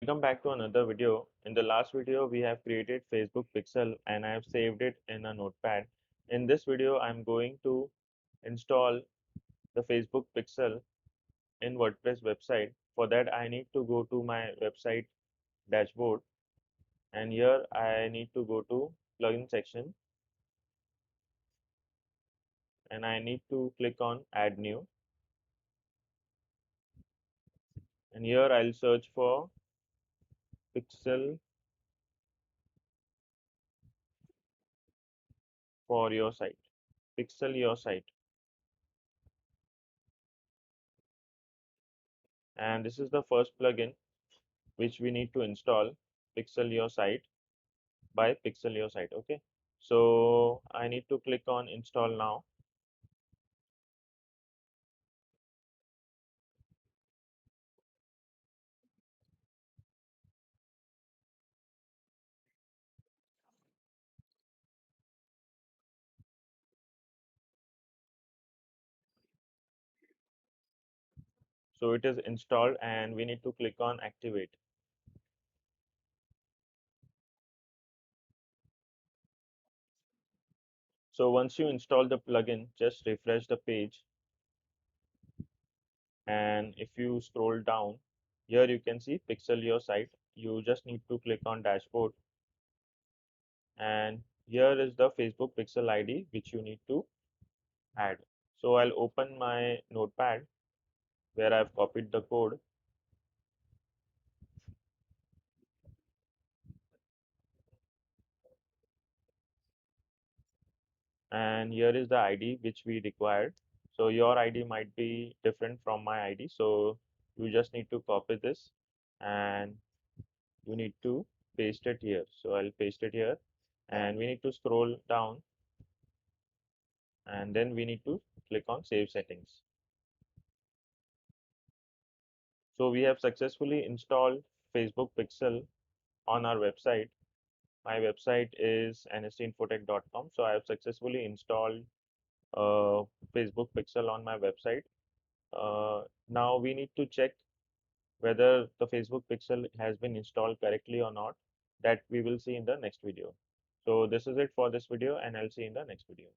Welcome back to another video. In the last video, we have created Facebook pixel and I have saved it in a notepad. In this video, I'm going to install the Facebook pixel in WordPress website. For that, I need to go to my website dashboard, and here I need to go to plugin section, and I need to click on add new, and here I'll search for pixel for your site, pixel your site, and this is the first plugin which we need to install, pixel your site by pixel your site. Okay, so I need to click on install now, so it is installed and we need to click on activate. So once you install the plugin, just refresh the page, and if you scroll down, here you can see pixel your site. You just need to click on dashboard, and here is the Facebook pixel ID which you need to add. So I'll open my notepad where I've copied the code, and here is the ID which we required. So your ID might be different from my ID, so you just need to copy this and you need to paste it here. So I'll paste it here, and we need to scroll down, and then we need to click on save settings. So we have successfully installed Facebook pixel on our website. My website is nsteinfotech.com. So I have successfully installed Facebook pixel on my website. Now we need to check whether the Facebook pixel has been installed correctly or not. That we will see in the next video. So this is it for this video, and I'll see you in the next video.